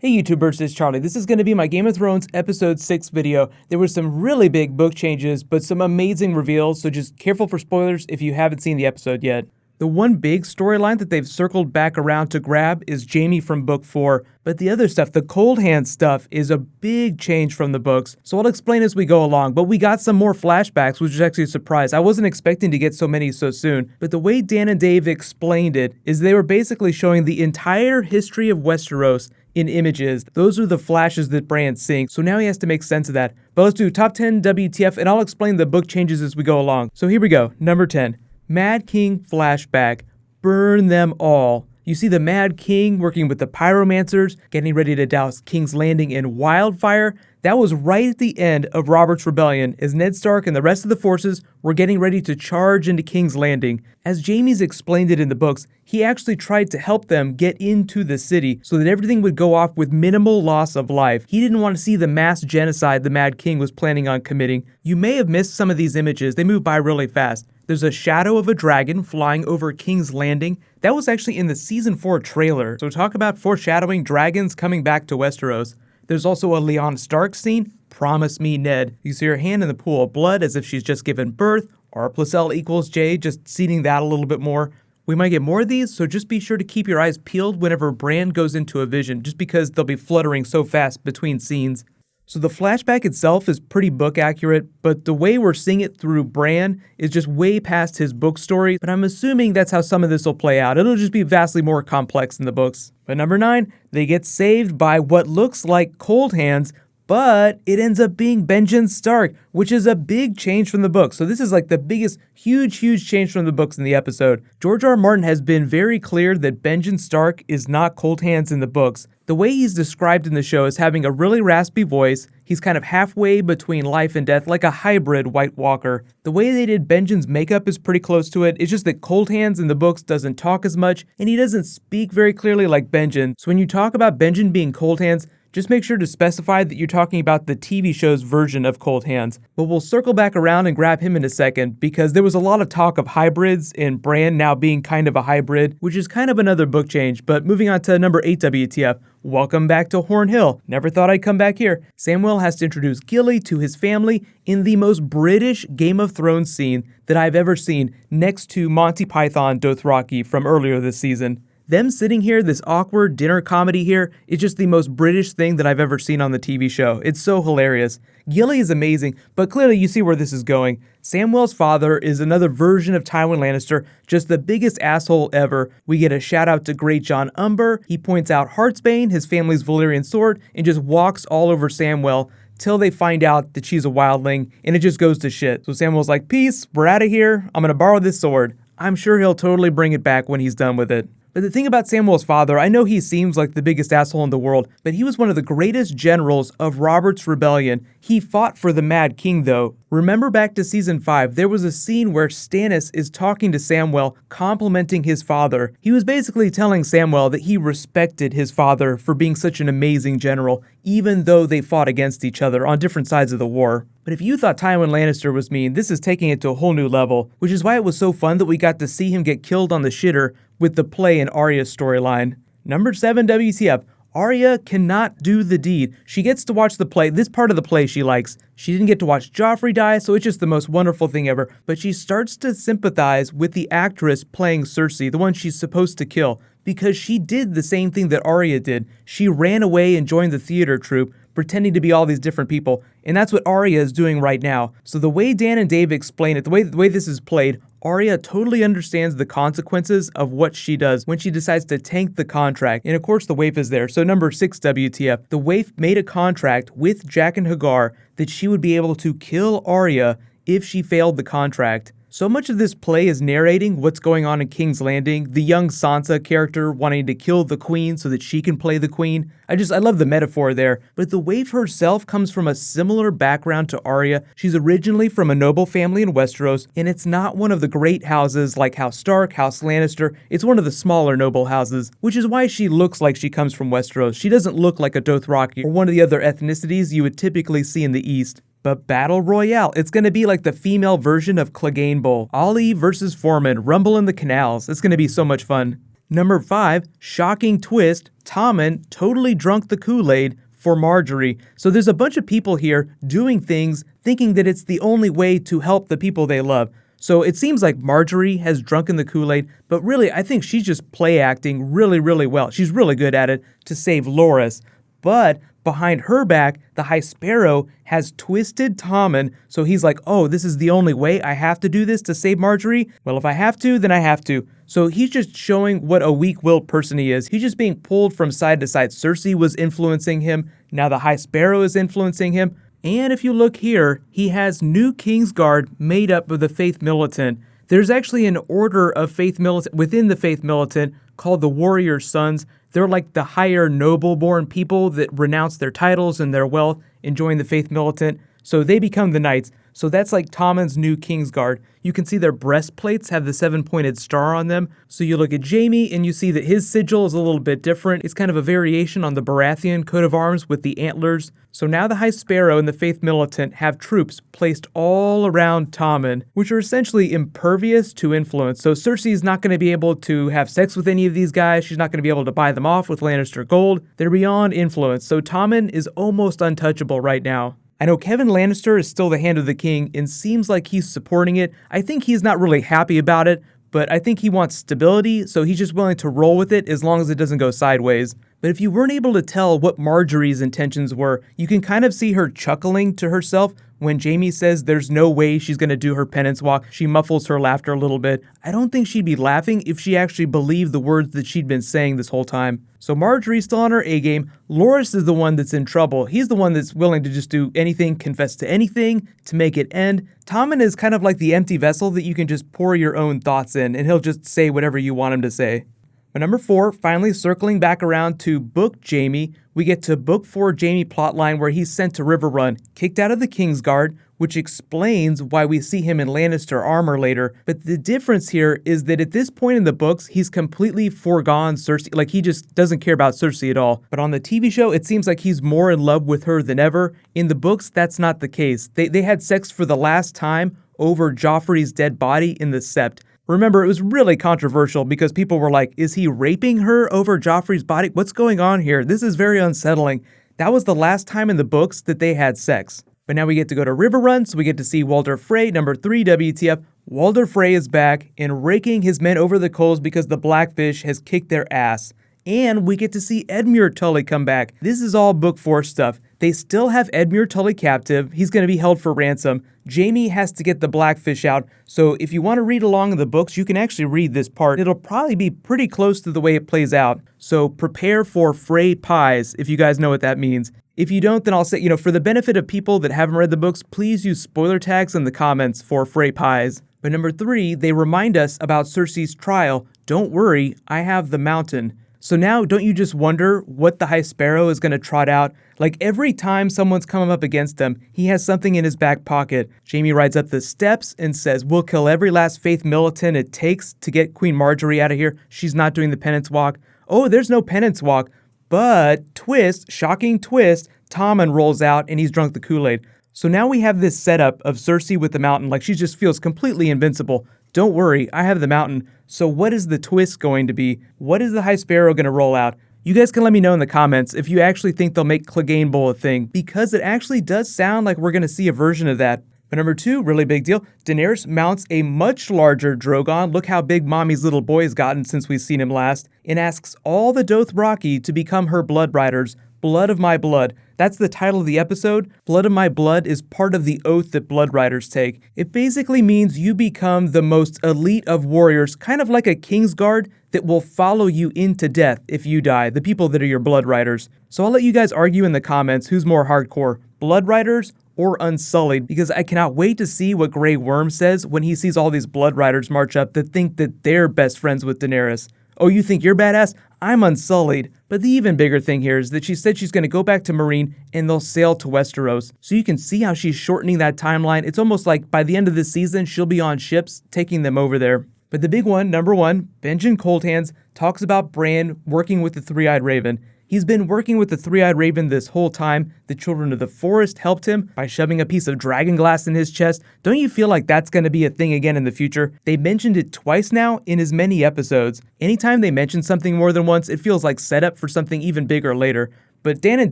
Hey YouTubers, it's Charlie. This is going to be my Game of Thrones Episode 6 video. There were some really big book changes, but some amazing reveals, so just careful for spoilers if you haven't seen the episode yet. The one big storyline that they've circled back around to grab is Jaime from Book 4, but the other stuff, the Cold Hand stuff, is a big change from the books, so I'll explain as we go along, but we got some more flashbacks, which is actually a surprise. I wasn't expecting to get so many so soon, but the way Dan and Dave explained it is they were basically showing the entire history of Westeros in images. Those are the flashes that Bran's seeing, so now he has to make sense of that. But let's do top 10 WTF, and I'll explain the book changes as we go along. So here we go, number 10. Mad King flashback. Burn them all. You see the Mad King working with the pyromancers, getting ready to douse King's Landing in wildfire. That was right at the end of Robert's Rebellion, as Ned Stark and the rest of the forces were getting ready to charge into King's Landing. As Jaime's explained it in the books, he actually tried to help them get into the city so that everything would go off with minimal loss of life. He didn't want to see the mass genocide the Mad King was planning on committing. You may have missed some of these images, they move by really fast. There's a shadow of a dragon flying over King's Landing. That was actually in the Season 4 trailer, so talk about foreshadowing dragons coming back to Westeros. There's also a Lyanna Stark scene, Promise Me Ned. You see her hand in the pool of blood as if she's just given birth, R+L=J, just seeing that a little bit more. We might get more of these, so just be sure to keep your eyes peeled whenever Bran goes into a vision, just because they'll be fluttering so fast between scenes. So the flashback itself is pretty book accurate, but the way we're seeing it through Bran is just way past his book story, but I'm assuming that's how some of this will play out. It'll just be vastly more complex in the books. But number 9, they get saved by what looks like Cold Hands, but it ends up being Benjen Stark, which is a big change from the book. So this is like the biggest, huge change from the books in the episode. George R. Martin has been very clear that Benjen Stark is not Cold Hands in the books. The way he's described in the show is having a really raspy voice. He's kind of halfway between life and death, like a hybrid White Walker. The way they did Benjen's makeup is pretty close to it. It's just that Cold Hands in the books doesn't talk as much, and he doesn't speak very clearly like Benjen. So when you talk about Benjen being Cold Hands, just make sure to specify that you're talking about the TV show's version of Cold Hands. But we'll circle back around and grab him in a second, because there was a lot of talk of hybrids and Bran now being kind of a hybrid, which is kind of another book change. But moving on to number 8 WTF. Welcome back to Horn Hill. Never thought I'd come back here. Samwell has to introduce Gilly to his family in the most British Game of Thrones scene that I've ever seen, next to Monty Python Dothraki from earlier this season. Them sitting here, this awkward dinner comedy here, is just the most British thing that I've ever seen on the TV show. It's so hilarious. Gilly is amazing, but clearly you see where this is going. Samwell's father is another version of Tywin Lannister, just the biggest asshole ever. We get a shout out to Great John Umber. He points out Heartsbane, his family's Valyrian sword, and just walks all over Samwell till they find out that she's a wildling, and it just goes to shit. So Samwell's like, peace, we're out of here, I'm gonna borrow this sword. I'm sure he'll totally bring it back when he's done with it. But the thing about Samwell's father, I know he seems like the biggest asshole in the world, but he was one of the greatest generals of Robert's Rebellion. He fought for the Mad King, though. Remember back to Season 5, there was a scene where Stannis is talking to Samwell, complimenting his father. He was basically telling Samwell that he respected his father for being such an amazing general, even though they fought against each other on different sides of the war. But if you thought Tywin Lannister was mean, this is taking it to a whole new level, which is why it was so fun that we got to see him get killed on the shitter with the play and Arya's storyline. Number 7 WTF. Arya cannot do the deed. She gets to watch the play. This part of the play she likes. She didn't get to watch Joffrey die, so it's just the most wonderful thing ever. But she starts to sympathize with the actress playing Cersei, the one she's supposed to kill, because she did the same thing that Arya did. She ran away and joined the theater troupe, pretending to be all these different people, and that's what Arya is doing right now. So the way Dan and Dave explain it, the way this is played, Arya totally understands the consequences of what she does when she decides to tank the contract, and of course the waif is there. So number 6 WTF, the waif made a contract with Jack and Hagar that she would be able to kill Arya if she failed the contract. So much of this play is narrating what's going on in King's Landing, the young Sansa character wanting to kill the queen so that she can play the queen. I love the metaphor there. But the waif herself comes from a similar background to Arya. She's originally from a noble family in Westeros, and it's not one of the great houses like House Stark, House Lannister. It's one of the smaller noble houses, which is why she looks like she comes from Westeros. She doesn't look like a Dothraki or one of the other ethnicities you would typically see in the East. But Battle Royale, it's going to be like the female version of Clegane Bowl. Ollie versus Foreman, rumble in the canals. It's going to be so much fun. Number 5, shocking twist, Tommen totally drunk the Kool-Aid for Marjorie. So there's a bunch of people here doing things, thinking that it's the only way to help the people they love. So it seems like Marjorie has drunken the Kool-Aid, but really I think she's just play acting really, really well. She's really good at it to save Loras. But behind her back, the High Sparrow has twisted Tommen, so he's like, oh, this is the only way I have to do this to save Marjorie? Well, if I have to, then I have to. So he's just showing what a weak-willed person he is. He's just being pulled from side to side. Cersei was influencing him, now the High Sparrow is influencing him. And if you look here, he has new Kingsguard made up of the Faith Militant. There's actually an order of Faith Militant within the Faith Militant called the Warrior Sons. They're like the higher noble-born people that renounce their titles and their wealth and join the Faith Militant. So they become the knights. So that's like Tommen's new Kingsguard. You can see their breastplates have the 7-pointed star on them. So you look at Jaime and you see that his sigil is a little bit different. It's kind of a variation on the Baratheon coat of arms with the antlers. So now the High Sparrow and the Faith Militant have troops placed all around Tommen, which are essentially impervious to influence. So Cersei's not going to be able to have sex with any of these guys. She's not going to be able to buy them off with Lannister gold. They're beyond influence. So Tommen is almost untouchable right now. I know Kevin Lannister is still the Hand of the King and seems like he's supporting it. I think he's not really happy about it, but I think he wants stability, so he's just willing to roll with it as long as it doesn't go sideways. But if you weren't able to tell what Marjorie's intentions were, you can kind of see her chuckling to herself when Jaime says there's no way she's going to do her penance walk. She muffles her laughter a little bit. I don't think she'd be laughing if she actually believed the words that she'd been saying this whole time. So Marjorie's still on her A-game. Loras is the one that's in trouble. He's the one that's willing to just do anything, confess to anything, to make it end. Tommen is kind of like the empty vessel that you can just pour your own thoughts in, and he'll just say whatever you want him to say. But number 4, finally circling back around to Book Jaime, we get to Book 4 Jaime plotline where he's sent to River Run, kicked out of the Kingsguard, which explains why we see him in Lannister armor later. But the difference here is that at this point in the books, he's completely foregone Cersei. Like, he just doesn't care about Cersei at all. But on the TV show, it seems like he's more in love with her than ever. In the books, that's not the case. They had sex for the last time over Joffrey's dead body in the Sept. Remember, it was really controversial because people were like, is he raping her over Joffrey's body? What's going on here? This is very unsettling. That was the last time in the books that they had sex. But now we get to go to River Run, so we get to see Walder Frey, number 3 WTF. Walder Frey is back and raking his men over the coals because the Blackfish has kicked their ass. And we get to see Edmure Tully come back. This is all Book 4 stuff. They still have Edmure Tully captive. He's going to be held for ransom. Jaime has to get the Blackfish out. So if you want to read along in the books, you can actually read this part. It'll probably be pretty close to the way it plays out. So prepare for Frey pies, if you guys know what that means. If you don't, then I'll say, for the benefit of people that haven't read the books, please use spoiler tags in the comments for Frey pies. But number 3, they remind us about Cersei's trial. Don't worry, I have the mountain. So now, don't you just wonder what the High Sparrow is going to trot out? Like, every time someone's coming up against him, he has something in his back pocket. Jaime rides up the steps and says, we'll kill every last Faith Militant it takes to get Queen Marjorie out of here. She's not doing the penance walk. Oh, there's no penance walk. But, twist, shocking twist, Tommen rolls out and he's drunk the Kool-Aid. So now we have this setup of Cersei with the mountain, like she just feels completely invincible. Don't worry, I have the mountain. So what is the twist going to be? What is the High Sparrow going to roll out? You guys can let me know in the comments if you actually think they'll make Clegane Bowl a thing, because it actually does sound like we're going to see a version of that. But number 2, really big deal, Daenerys mounts a much larger Drogon. Look how big Mommy's little boy has gotten since we've seen him last, and asks all the Dothraki to become her blood riders. Blood of my blood. That's the title of the episode. Blood of my blood is part of the oath that blood riders take. It basically means you become the most elite of warriors, kind of like a Kingsguard that will follow you into death if you die, the people that are your blood riders. So I'll let you guys argue in the comments who's more hardcore, blood riders or Unsullied, because I cannot wait to see what Grey Worm says when he sees all these blood riders march up that think that they're best friends with Daenerys. Oh, you think you're badass? I'm Unsullied. But the even bigger thing here is that she said she's going to go back to Meereen and they'll sail to Westeros. So you can see how she's shortening that timeline. It's almost like by the end of this season, she'll be on ships taking them over there. But the big one, number 1, Benjen Coldhands talks about Bran working with the Three-Eyed Raven. He's been working with the Three-Eyed Raven this whole time. The Children of the Forest helped him by shoving a piece of dragon glass in his chest. Don't you feel like that's going to be a thing again in the future? They mentioned it twice now in as many episodes. Anytime they mention something more than once, it feels like setup for something even bigger later. But Dan and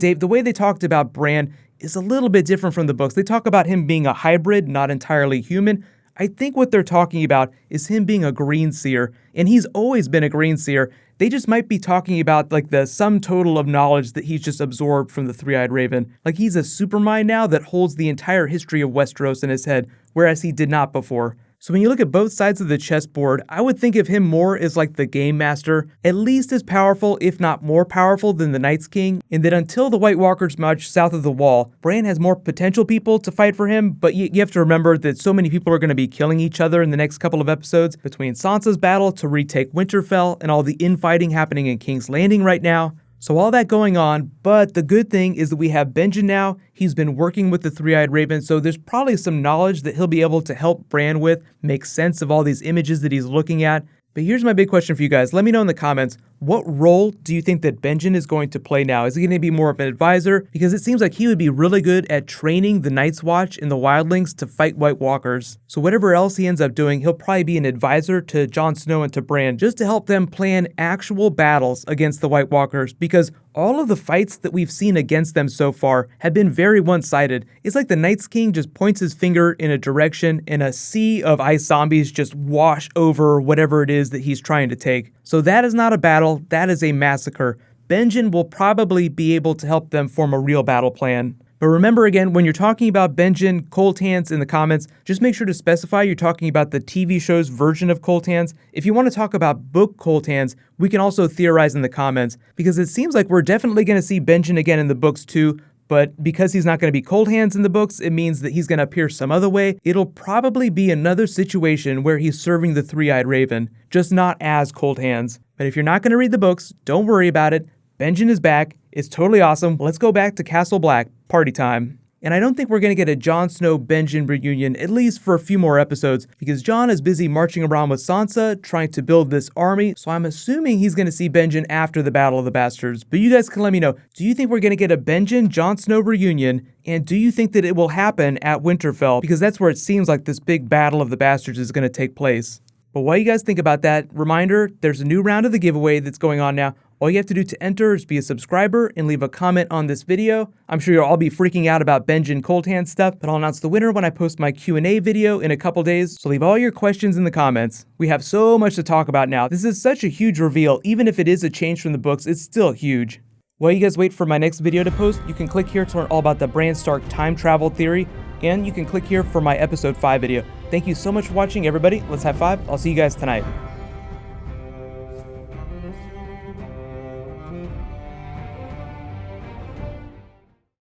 Dave, the way they talked about Bran is a little bit different from the books. They talk about him being a hybrid, not entirely human. I think what they're talking about is him being a green seer, and he's always been a green seer. They just might be talking about like the sum total of knowledge that he's just absorbed from the Three-Eyed Raven. Like he's a supermind now that holds the entire history of Westeros in his head, whereas he did not before. So when you look at both sides of the chessboard, I would think of him more as like the game master, at least as powerful, if not more powerful than the Night's King, and that until the White Walkers march south of the Wall, Bran has more potential people to fight for him, but you have to remember that so many people are going to be killing each other in the next couple of episodes, between Sansa's battle to retake Winterfell and all the infighting happening in King's Landing right now. So all that going on, but the good thing is that we have Benjen now. He's been working with the Three-Eyed Raven, so there's probably some knowledge that he'll be able to help Bran with, make sense of all these images that he's looking at. But here's my big question for you guys. Let me know in the comments, what role do you think that Benjen is going to play now? Is he going to be more of an advisor? Because it seems like he would be really good at training the Night's Watch and the Wildlings to fight White Walkers. So whatever else he ends up doing, he'll probably be an advisor to Jon Snow and to Bran, just to help them plan actual battles against the White Walkers, because all of the fights that we've seen against them so far have been very one-sided. It's like the Night's King just points his finger in a direction and a sea of ice zombies just wash over whatever it is that he's trying to take. So that is not a battle, that is a massacre. Benjen will probably be able to help them form a real battle plan. But remember again, when you're talking about Benjen, Cold Hands in the comments, just make sure to specify you're talking about the TV show's version of Cold Hands. If you want to talk about book Cold Hands, we can also theorize in the comments, because it seems like we're definitely going to see Benjen again in the books too, but because he's not going to be Cold Hands in the books, it means that he's going to appear some other way. It'll probably be another situation where he's serving the Three-Eyed Raven, just not as Cold Hands. But if you're not going to read the books, don't worry about it. Benjen is back. It's totally awesome. Let's go back to Castle Black. Party time. And I don't think we're going to get a Jon Snow Benjen reunion, at least for a few more episodes, because Jon is busy marching around with Sansa, trying to build this army, so I'm assuming he's going to see Benjen after the Battle of the Bastards. But you guys can let me know, do you think we're going to get a Benjen Jon Snow reunion, and do you think that it will happen at Winterfell? Because that's where it seems like this big Battle of the Bastards is going to take place. But while you guys think about that, reminder, there's a new round of the giveaway that's going on now. All you have to do to enter is be a subscriber and leave a comment on this video. I'm sure you'll all be freaking out about Benjen Cold Hand stuff, but I'll announce the winner when I post my Q&A video in a couple days, so leave all your questions in the comments. We have so much to talk about now. This is such a huge reveal. Even if it is a change from the books, it's still huge. While you guys wait for my next video to post, you can click here to learn all about the Bran Stark time travel theory, and you can click here for my episode 5 video. Thank you so much for watching, everybody. Let's have 5. I'll see you guys tonight.